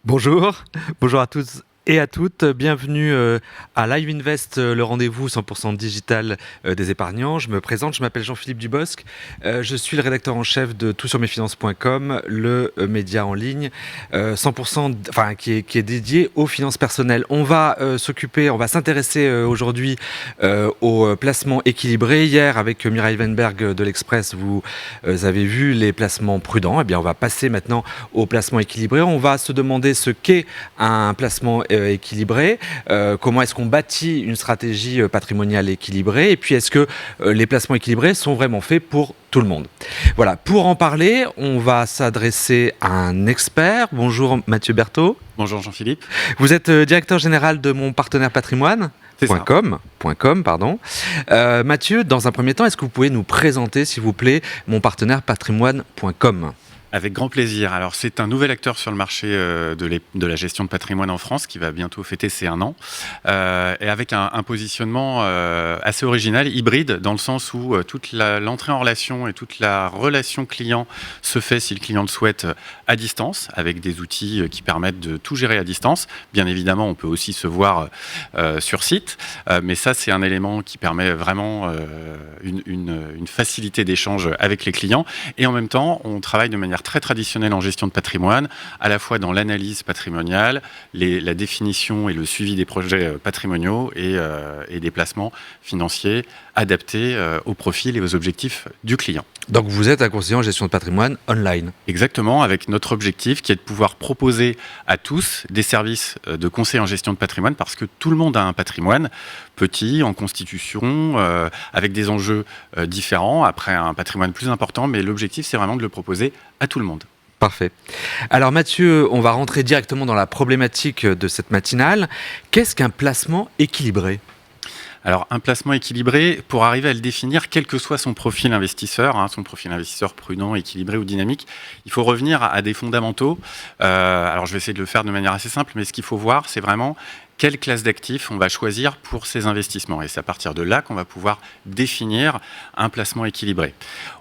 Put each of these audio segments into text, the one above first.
Bonjour, bonjour à tous et à toutes. Bienvenue à Live Invest, le rendez-vous 100% digital des épargnants. Je me présente, je m'appelle Jean-Philippe Dubosc. Je suis le rédacteur en chef de toutsurmesfinances.com, le média en ligne 100%, qui est dédié aux finances personnelles. On va s'intéresser aujourd'hui aux placements équilibrés. Hier, avec Mireille Weinberg de l'Express, vous avez vu les placements prudents. Eh bien, on va passer maintenant aux placements équilibrés. On va se demander ce qu'est un placement équilibré, comment est-ce qu'on bâtit une stratégie patrimoniale équilibrée, et puis est-ce que les placements équilibrés sont vraiment faits pour tout le monde. Voilà, pour en parler, on va s'adresser à un expert. Bonjour Mathieu Berthaud. Bonjour Jean-Philippe. Vous êtes directeur général de Mon Partenaire Patrimoine. .com, pardon. Mathieu, dans un premier temps, est-ce que vous pouvez nous présenter, s'il vous plaît, Mon Partenaire Patrimoine.com ? Avec grand plaisir. Alors, c'est un nouvel acteur sur le marché de la gestion de patrimoine en France qui va bientôt fêter ses 1 an et avec un positionnement assez original, hybride, dans le sens où toute l'entrée en relation et toute la relation client se fait, si le client le souhaite, à distance, avec des outils qui permettent de tout gérer à distance. Bien évidemment, on peut aussi se voir sur site, mais ça, c'est un élément qui permet vraiment une facilité d'échange avec les clients. Et en même temps, on travaille de manière très traditionnelle en gestion de patrimoine, à la fois dans l'analyse patrimoniale, la définition et le suivi des projets patrimoniaux et des placements financiers adaptés aux profils et aux objectifs du client. Donc vous êtes un conseiller en gestion de patrimoine online. Exactement, avec notre objectif qui est de pouvoir proposer à tous des services de conseil en gestion de patrimoine, parce que tout le monde a un patrimoine petit, en constitution, avec des enjeux différents, après un patrimoine plus important, mais l'objectif c'est vraiment de le proposer à tout le monde. Parfait. Alors Mathieu, on va rentrer directement dans la problématique de cette matinale. Qu'est-ce qu'un placement équilibré ? Alors, un placement équilibré, pour arriver à le définir, quel que soit son profil investisseur, son profil investisseur prudent, équilibré ou dynamique, il faut revenir à des fondamentaux. Alors, je vais essayer de le faire de manière assez simple, mais ce qu'il faut voir, c'est vraiment quelle classe d'actifs on va choisir pour ces investissements. Et c'est à partir de là qu'on va pouvoir définir un placement équilibré.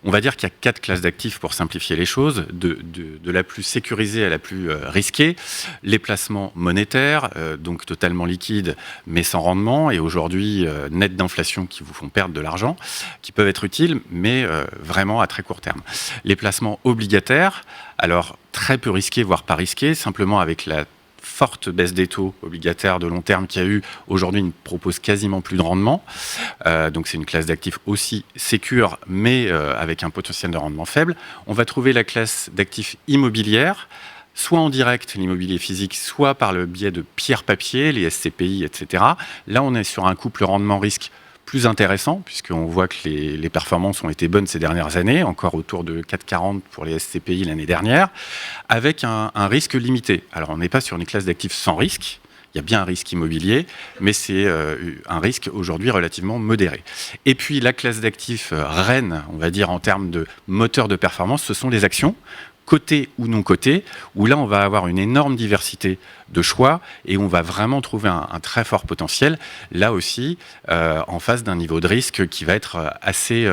On va dire qu'il y a 4 classes d'actifs pour simplifier les choses, de la plus sécurisée à la plus risquée. Les placements monétaires, donc totalement liquides, mais sans rendement, et aujourd'hui net d'inflation qui vous font perdre de l'argent, qui peuvent être utiles, mais vraiment à très court terme. Les placements obligataires, alors très peu risqués, voire pas risqués, simplement avec la forte baisse des taux obligataires de long terme qu'il y a eu, aujourd'hui ne propose quasiment plus de rendement. Donc c'est une classe d'actifs aussi sécure, mais avec un potentiel de rendement faible. On va trouver la classe d'actifs immobilières, soit en direct, l'immobilier physique, soit par le biais de pierres papier, les SCPI, etc. Là, on est sur un couple rendement-risque plus intéressant, puisqu'on voit que les performances ont été bonnes ces dernières années, encore autour de 4,40 pour les SCPI l'année dernière, avec un risque limité. Alors, on n'est pas sur une classe d'actifs sans risque, il y a bien un risque immobilier, mais c'est un risque aujourd'hui relativement modéré. Et puis, la classe d'actifs reine, on va dire en termes de moteur de performance, ce sont les actions, cotées ou non cotées, où là, on va avoir une énorme diversité de choix et on va vraiment trouver un très fort potentiel, là aussi, en face d'un niveau de risque qui va être assez,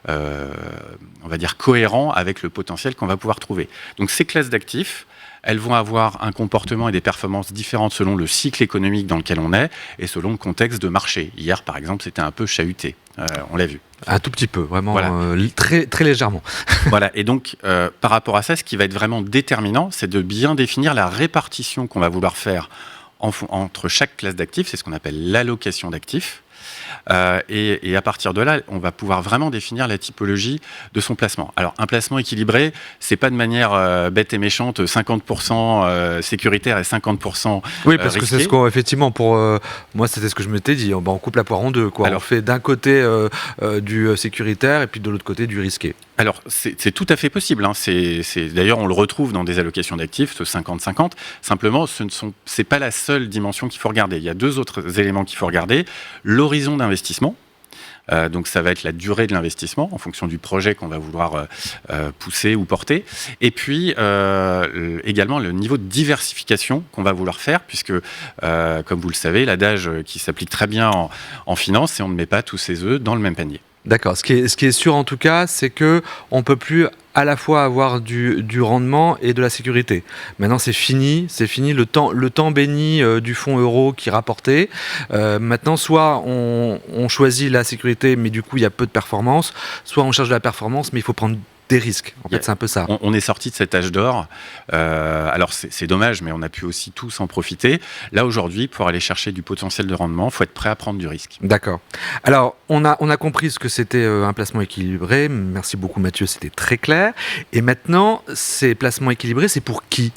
on va dire, cohérent avec le potentiel qu'on va pouvoir trouver. Donc, ces classes d'actifs, elles vont avoir un comportement et des performances différentes selon le cycle économique dans lequel on est et selon le contexte de marché. Hier, par exemple, c'était un peu chahuté. On l'a vu. Un tout petit peu, vraiment, voilà. Très, très légèrement. Voilà, et donc, par rapport à ça, ce qui va être vraiment déterminant, c'est de bien définir la répartition qu'on va vouloir faire entre chaque classe d'actifs. C'est ce qu'on appelle l'allocation d'actifs. Et à partir de là, on va pouvoir vraiment définir la typologie de son placement. Alors, un placement équilibré, c'est pas de manière bête et méchante, 50% sécuritaire et 50% oui, parce risqué. que c'est ce qu'on, effectivement, pour moi, c'était ce que je m'étais dit. On coupe la poire en deux, quoi. Alors, on fait d'un côté du sécuritaire et puis de l'autre côté du risqué. Alors, c'est tout à fait possible. D'ailleurs, on le retrouve dans des allocations d'actifs, ce 50-50. Simplement, c'est pas la seule dimension qu'il faut regarder. Il y a 2 autres éléments qu'il faut regarder. L'horizon d'investissement. Donc, ça va être la durée de l'investissement en fonction du projet qu'on va vouloir pousser ou porter. Et puis, également, le niveau de diversification qu'on va vouloir faire, puisque, comme vous le savez, l'adage qui s'applique très bien en finance, c'est on ne met pas tous ses œufs dans le même panier. D'accord. Ce qui est sûr en tout cas, c'est que on peut plus à la fois avoir du rendement et de la sécurité. Maintenant, c'est fini le temps béni du fonds euro qui rapportait. Maintenant, soit on choisit la sécurité, mais du coup, il y a peu de performance, soit on cherche de la performance, mais il faut prendre des risques. En fait, c'est un peu ça. On est sorti de cet âge d'or. Alors, c'est dommage, mais on a pu aussi tous en profiter. Là, aujourd'hui, pour aller chercher du potentiel de rendement, il faut être prêt à prendre du risque. D'accord. Alors, on a compris ce que c'était un placement équilibré. Merci beaucoup, Mathieu, c'était très clair. Et maintenant, ces placements équilibrés, c'est pour qui ?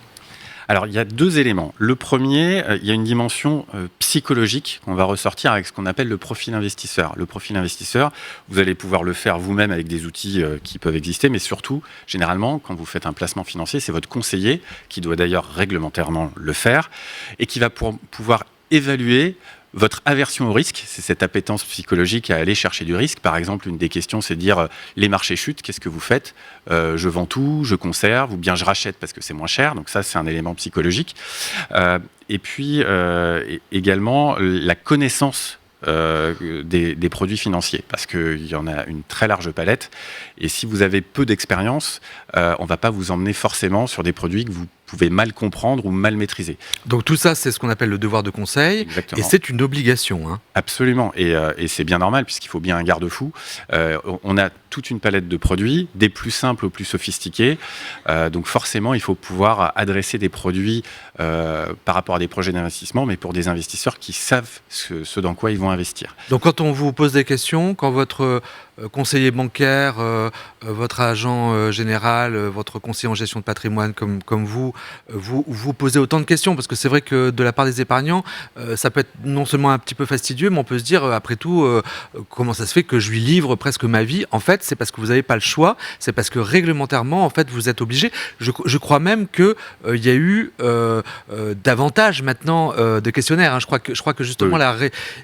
Alors, il y a deux éléments. Le premier, il y a une dimension psychologique qu'on va ressortir avec ce qu'on appelle le profil investisseur. Le profil investisseur, vous allez pouvoir le faire vous-même avec des outils qui peuvent exister, mais surtout, généralement, quand vous faites un placement financier, c'est votre conseiller, qui doit d'ailleurs réglementairement le faire, et qui va pouvoir évaluer votre aversion au risque. C'est cette appétence psychologique à aller chercher du risque. Par exemple, une des questions, c'est de dire les marchés chutent, qu'est-ce que vous faites ? Je vends tout, je conserve, ou bien je rachète parce que c'est moins cher. Donc ça, c'est un élément psychologique. Et puis, également, la connaissance des produits financiers, parce qu'il y en a une très large palette. Et si vous avez peu d'expérience, on ne va pas vous emmener forcément sur des produits que vous pouvez mal comprendre ou mal maîtriser. Donc tout ça, c'est ce qu'on appelle le devoir de conseil. Exactement. Et c'est une obligation. Hein. Absolument. Et c'est bien normal, puisqu'il faut bien un garde-fou. On a toute une palette de produits, des plus simples aux plus sophistiqués. Donc forcément, il faut pouvoir adresser des produits par rapport à des projets d'investissement, mais pour des investisseurs qui savent ce dans quoi ils vont investir. Donc quand on vous pose des questions, quand votre conseiller bancaire, votre agent général, votre conseiller en gestion de patrimoine comme vous posez autant de questions, parce que c'est vrai que de la part des épargnants, ça peut être non seulement un petit peu fastidieux, mais on peut se dire, après tout, comment ça se fait que je lui livre presque ma vie ? En fait, c'est parce que vous n'avez pas le choix, c'est parce que réglementairement, en fait, vous êtes obligé. Je crois même qu'il y a eu davantage maintenant de questionnaires. Hein. Je crois que justement, Oui. là,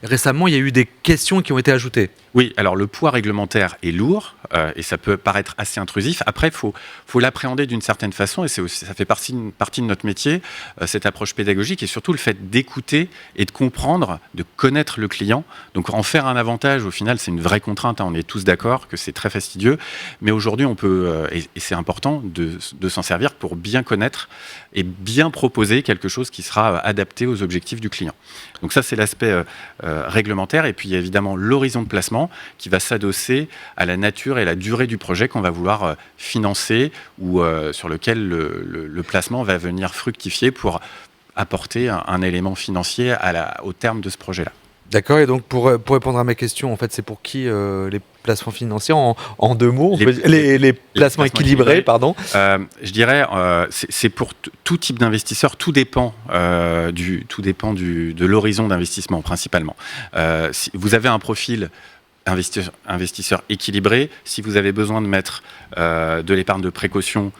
récemment, il y a eu des questions qui ont été ajoutées. Oui, alors le poids réglementaire est lourd et ça peut paraître assez intrusif. Après, il faut l'appréhender d'une certaine façon et ça fait partie de notre métier, cette approche pédagogique et surtout le fait d'écouter et de comprendre, de connaître le client. Donc en faire un avantage, au final, c'est une vraie contrainte. Hein. On est tous d'accord que c'est très fastidieux, mais aujourd'hui, on peut, et c'est important de s'en servir pour bien connaître et bien proposer quelque chose qui sera adapté aux objectifs du client. Donc ça, c'est l'aspect réglementaire. Et puis, il y a évidemment l'horizon de placement qui va s'adosser à la nature et la durée du projet qu'on va vouloir financer ou sur lequel le placement va venir fructifier pour apporter un élément financier au terme de ce projet-là. D'accord, et donc pour répondre à ma question, en fait, c'est pour qui les placements financiers en deux mots, les placements équilibrés, pardon. Je dirais, c'est pour tout type d'investisseur. Tout dépend de l'horizon d'investissement principalement. Si vous avez un profil investisseur équilibré, si vous avez besoin de mettre de l'épargne de précaution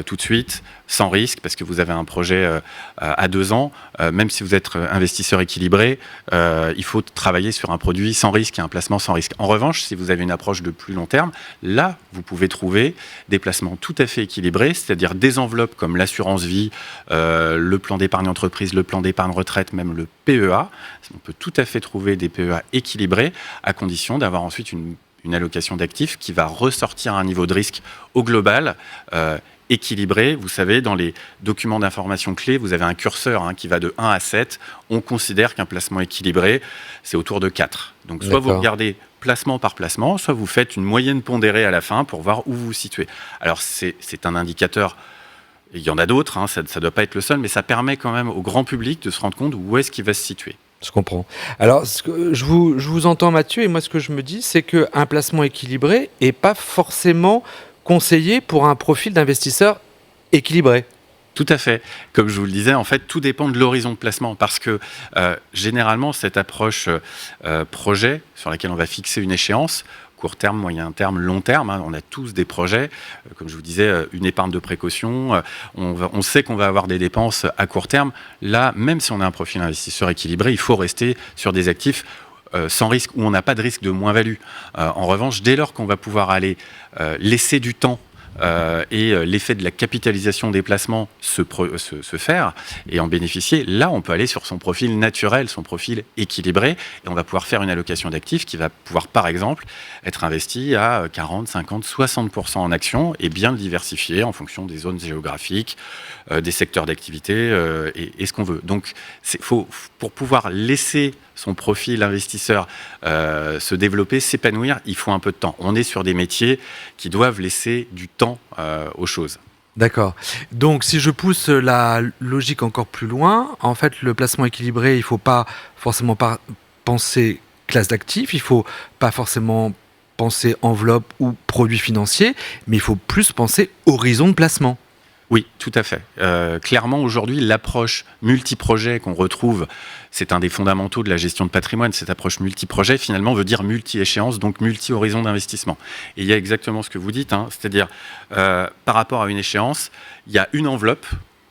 tout de suite, sans risque, parce que vous avez un projet à 2 ans, même si vous êtes investisseur équilibré, il faut travailler sur un produit sans risque et un placement sans risque. En revanche, si vous avez une approche de plus long terme, là, vous pouvez trouver des placements tout à fait équilibrés, c'est-à-dire des enveloppes comme l'assurance vie, le plan d'épargne entreprise, le plan d'épargne retraite, même le PEA. On peut tout à fait trouver des PEA équilibrés à condition d'avoir ensuite une allocation d'actifs qui va ressortir à un niveau de risque au global équilibré. Vous savez, dans les documents d'information clés, vous avez un curseur qui va de 1 à 7. On considère qu'un placement équilibré, c'est autour de 4. Donc, soit vous regardez placement par placement, soit vous faites une moyenne pondérée à la fin pour voir où vous vous situez. Alors, c'est un indicateur. Il y en a d'autres, ça ne doit pas être le seul, mais ça permet quand même au grand public de se rendre compte où est-ce qu'il va se situer. Je comprends. Alors, je vous entends, Mathieu, et moi, ce que je me dis, c'est qu'un placement équilibré n'est pas forcément conseillé pour un profil d'investisseur équilibré. Tout à fait. Comme je vous le disais, en fait, tout dépend de l'horizon de placement parce que généralement, cette approche projet sur laquelle on va fixer une échéance, court terme, moyen terme, long terme, on a tous des projets, comme je vous disais, une épargne de précaution, on sait qu'on va avoir des dépenses à court terme. Là, même si on a un profil investisseur équilibré, il faut rester sur des actifs sans risque, où on n'a pas de risque de moins-value. En revanche, dès lors qu'on va pouvoir aller laisser du temps et l'effet de la capitalisation des placements se faire et en bénéficier, là, on peut aller sur son profil naturel, son profil équilibré, et on va pouvoir faire une allocation d'actifs qui va pouvoir, par exemple, être investie à 40, 50, 60% en actions et bien le diversifier en fonction des zones géographiques, des secteurs d'activité et ce qu'on veut. Donc, pour pouvoir laisser son profil investisseur se développer, s'épanouir, il faut un peu de temps. On est sur des métiers qui doivent laisser du temps aux choses. D'accord. Donc, si je pousse la logique encore plus loin, en fait, le placement équilibré, il ne faut pas forcément penser classe d'actifs, il ne faut pas forcément penser enveloppe ou produit financier, mais il faut plus penser horizon de placement. Oui, tout à fait. Clairement, aujourd'hui, l'approche multi-projet qu'on retrouve, c'est un des fondamentaux de la gestion de patrimoine. Cette approche multi-projet, finalement, veut dire multi-échéance, donc multi-horizon d'investissement. Et il y a exactement ce que vous dites, c'est-à-dire, par rapport à une échéance, il y a une enveloppe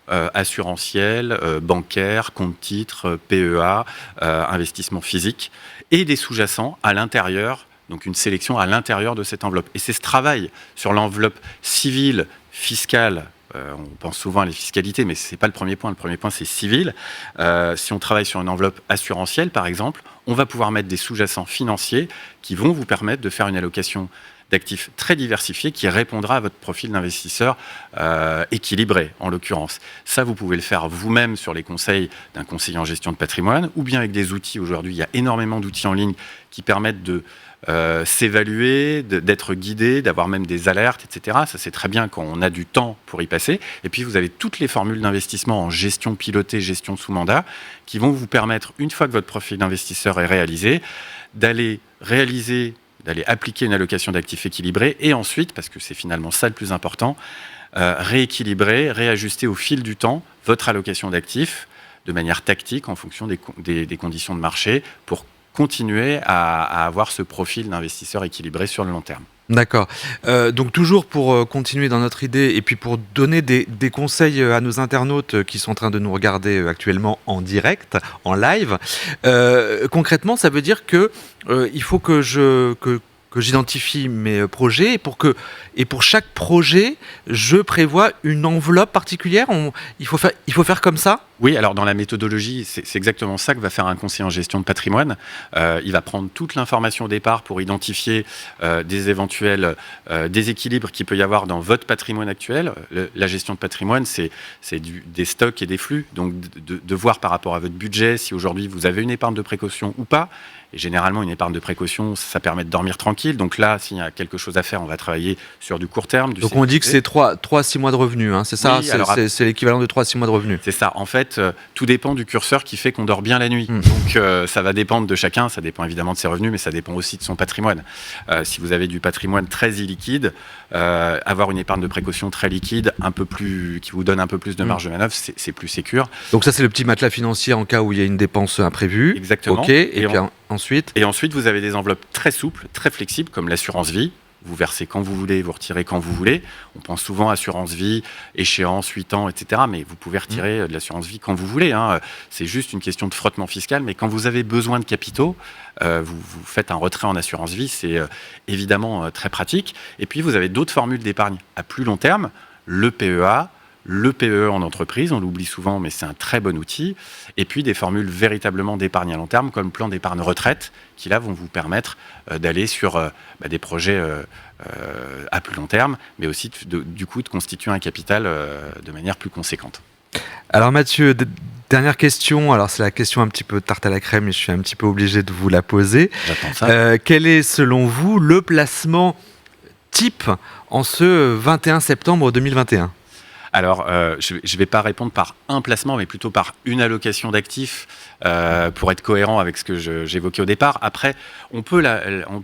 assurantielle, bancaire, compte titre, PEA, investissement physique, et des sous-jacents à l'intérieur, donc une sélection à l'intérieur de cette enveloppe. Et c'est ce travail sur l'enveloppe civile, fiscale. On pense souvent à la fiscalité, mais ce n'est pas le premier point. Le premier point, c'est civil. Si on travaille sur une enveloppe assurantielle, par exemple, on va pouvoir mettre des sous-jacents financiers qui vont vous permettre de faire une allocation d'actifs très diversifiée qui répondra à votre profil d'investisseur équilibré, en l'occurrence. Ça, vous pouvez le faire vous-même sur les conseils d'un conseiller en gestion de patrimoine ou bien avec des outils. Aujourd'hui, il y a énormément d'outils en ligne qui permettent de s'évaluer, d'être guidé, d'avoir même des alertes, etc. Ça, c'est très bien quand on a du temps pour y passer. Et puis, vous avez toutes les formules d'investissement en gestion pilotée, gestion sous mandat, qui vont vous permettre, une fois que votre profil d'investisseur est réalisé, d'aller appliquer une allocation d'actifs équilibrée et ensuite, parce que c'est finalement ça le plus important, rééquilibrer, réajuster au fil du temps votre allocation d'actifs de manière tactique en fonction des conditions de marché pour continuer à avoir ce profil d'investisseur équilibré sur le long terme. D'accord. Donc toujours pour continuer dans notre idée et puis pour donner des conseils à nos internautes qui sont en train de nous regarder actuellement en direct, en live, concrètement, ça veut dire que il faut que j'identifie mes projets et pour chaque projet, je prévois une enveloppe particulière. Il faut faire comme ça ? Oui, alors dans la méthodologie, c'est exactement ça que va faire un conseiller en gestion de patrimoine. Il va prendre toute l'information au départ pour identifier des éventuels déséquilibres qu'il peut y avoir dans votre patrimoine actuel. La gestion de patrimoine, c'est des stocks et des flux. Donc de voir par rapport à votre budget si aujourd'hui vous avez une épargne de précaution ou pas. Et généralement, une épargne de précaution, ça permet de dormir tranquille. Donc là, s'il y a quelque chose à faire, on va travailler sur du court terme. Donc on dit que c'est 3-6 mois de revenus, hein, c'est ça ? Oui, c'est l'équivalent de 3-6 mois de revenus. C'est ça. En fait, tout dépend du curseur qui fait qu'on dort bien la nuit. Donc ça va dépendre de chacun. Ça dépend évidemment de ses revenus, mais ça dépend aussi de son patrimoine. Si vous avez du patrimoine très illiquide, avoir une épargne de précaution très liquide, qui vous donne un peu plus de marge de manœuvre, c'est plus sécure. Donc ça, c'est le petit matelas financier en cas où il y a une dépense imprévue. Exactement. Ok. Et puis ensuite. Et ensuite, vous avez des enveloppes très souples, très flexibles, comme l'assurance vie. Vous versez quand vous voulez, vous retirez quand vous voulez. On pense souvent assurance vie, échéance, 8 ans, etc. Mais vous pouvez retirer de l'assurance vie quand vous voulez. C'est juste une question de frottement fiscal. Mais quand vous avez besoin de capitaux, vous faites un retrait en assurance vie. C'est évidemment très pratique. Et puis, vous avez d'autres formules d'épargne à plus long terme. Le PEA, le PEE en entreprise, on l'oublie souvent, mais c'est un très bon outil. Et puis des formules véritablement d'épargne à long terme, comme le plan d'épargne retraite, qui là vont vous permettre d'aller sur des projets à plus long terme, mais aussi du coup de constituer un capital de manière plus conséquente. Alors Mathieu, dernière question. Alors c'est la question un petit peu tarte à la crème, mais je suis un petit peu obligé de vous la poser. J'attends ça. Quel est selon vous le placement type en ce 21 septembre 2021 ? Alors, je ne vais pas répondre par un placement, mais plutôt par une allocation d'actifs pour être cohérent avec ce que j'évoquais au départ. Après, on peut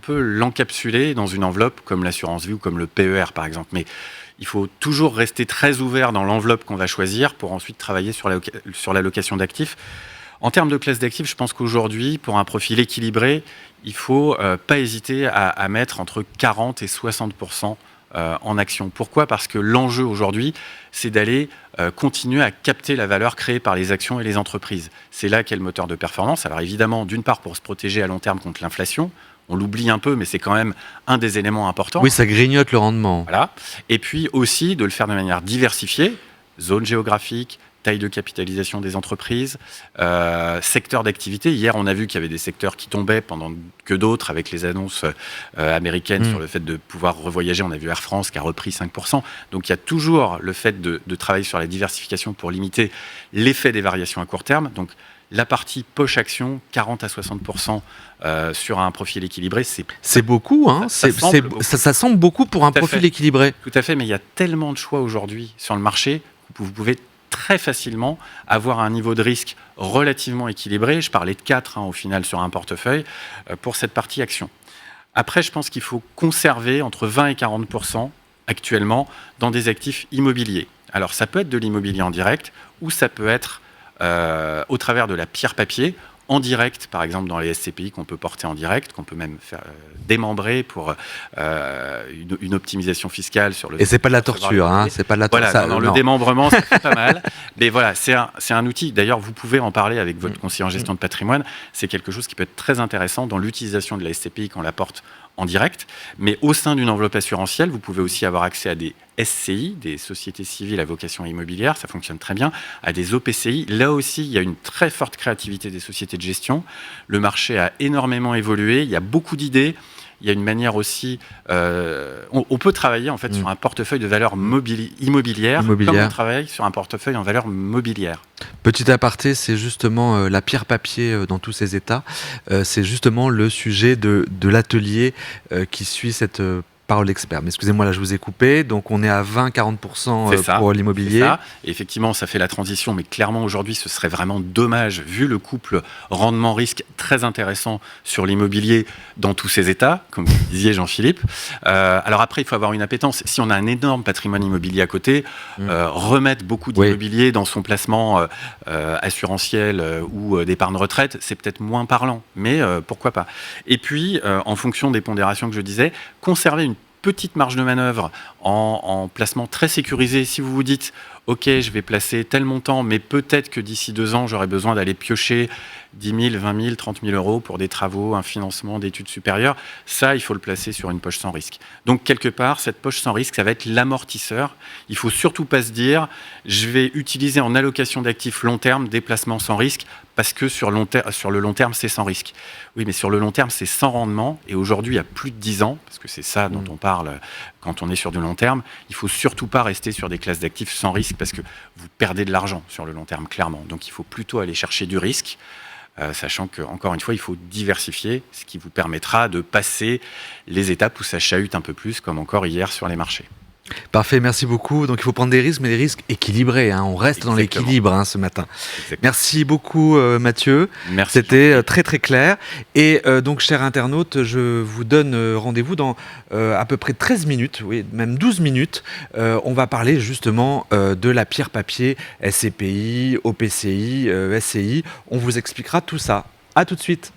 l'encapsuler dans une enveloppe comme l'assurance vie ou comme le PER, par exemple. Mais il faut toujours rester très ouvert dans l'enveloppe qu'on va choisir pour ensuite travailler sur l'allocation d'actifs. En termes de classe d'actifs, je pense qu'aujourd'hui, pour un profil équilibré, il ne faut pas hésiter à mettre entre 40 et 60% en action. Pourquoi ? Parce que l'enjeu aujourd'hui, c'est d'aller continuer à capter la valeur créée par les actions et les entreprises. C'est là qu'est le moteur de performance. Alors évidemment, d'une part, pour se protéger à long terme contre l'inflation, On l'oublie un peu, mais c'est quand même un des éléments importants. Oui, ça grignote le rendement. Voilà. Et puis aussi de le faire de manière diversifiée, zone géographique, taille de capitalisation des entreprises, secteur d'activité. Hier, on a vu qu'il y avait des secteurs qui tombaient pendant que d'autres, avec les annonces américaines sur le fait de pouvoir revoyager. On a vu Air France qui a repris 5%. Donc il y a toujours le fait de travailler sur la diversification pour limiter l'effet des variations à court terme. Donc la partie poche action, 40 à 60% sur un profil équilibré, c'est beaucoup, hein. Ça semble beaucoup pour un profil équilibré. Tout à fait, mais il y a tellement de choix aujourd'hui sur le marché, vous pouvez très facilement avoir un niveau de risque relativement équilibré. Je parlais de 4 au final sur un portefeuille pour cette partie action. Après, je pense qu'il faut conserver entre 20 et 40% actuellement dans des actifs immobiliers. Alors ça peut être de l'immobilier en direct ou ça peut être au travers de la pierre papier, en direct, par exemple dans les SCPI qu'on peut porter en direct, qu'on peut même faire démembrer pour une optimisation fiscale sur le. Et c'est pas de la torture, hein, c'est pas de la torture. Voilà, non. Le démembrement, ça fait pas mal. Mais voilà, c'est un outil. D'ailleurs, vous pouvez en parler avec votre conseiller en gestion de patrimoine. C'est quelque chose qui peut être très intéressant dans l'utilisation de la SCPI qu'on la porte en direct. Mais au sein d'une enveloppe assurantielle, vous pouvez aussi avoir accès à des SCI, des sociétés civiles à vocation immobilière, ça fonctionne très bien, à des OPCI. Là aussi, il y a une très forte créativité des sociétés de gestion. Le marché a énormément évolué, il y a beaucoup d'idées. Il y a une manière aussi... on peut travailler en fait sur un portefeuille de valeur immobilière comme on travaille sur un portefeuille en valeur mobilière. Petit aparté, c'est justement la pierre papier dans tous ces états. C'est justement le sujet de l'atelier qui suit cette parole expert. Mais excusez-moi, là je vous ai coupé. Donc on est à 20-40% pour l'immobilier. C'est ça. Et effectivement, ça fait la transition. Mais clairement, aujourd'hui, ce serait vraiment dommage, vu le couple rendement-risque très intéressant sur l'immobilier dans tous ces états, comme vous disiez, Jean-Philippe. Alors après, il faut avoir une appétence. Si on a un énorme patrimoine immobilier à côté, remettre beaucoup d'immobilier dans son placement assurantiel ou d'épargne retraite, c'est peut-être moins parlant. Mais pourquoi pas. Et puis, en fonction des pondérations que je disais, conserver une petite marge de manœuvre en placement très sécurisé. Si vous vous dites, OK, je vais placer tel montant, mais peut-être que d'ici 2 ans, j'aurai besoin d'aller piocher 10 000, 20 000, 30 000 euros pour des travaux, un financement d'études supérieures. Ça, il faut le placer sur une poche sans risque. Donc, quelque part, cette poche sans risque, ça va être l'amortisseur. Il ne faut surtout pas se dire, je vais utiliser en allocation d'actifs long terme des placements sans risque parce que sur le long terme, c'est sans risque. Oui, mais sur le long terme, c'est sans rendement. Et aujourd'hui, il y a plus de 10 ans, parce que c'est ça dont on parle quand on est sur du long terme, il ne faut surtout pas rester sur des classes d'actifs sans risque parce que vous perdez de l'argent sur le long terme, clairement. Donc, il faut plutôt aller chercher du risque. Sachant qu'encore une fois, il faut diversifier, ce qui vous permettra de passer les étapes où ça chahute un peu plus, comme encore hier sur les marchés. Parfait, merci beaucoup. Donc il faut prendre des risques, mais des risques équilibrés. On reste dans l'équilibre ce matin. Exactement. Merci beaucoup Mathieu. Merci. C'était très très clair. Et donc chers internautes, je vous donne rendez-vous dans à peu près 13 minutes, oui, même 12 minutes. On va parler justement de la pierre papier, SCPI, OPCI, SCI. On vous expliquera tout ça. À tout de suite.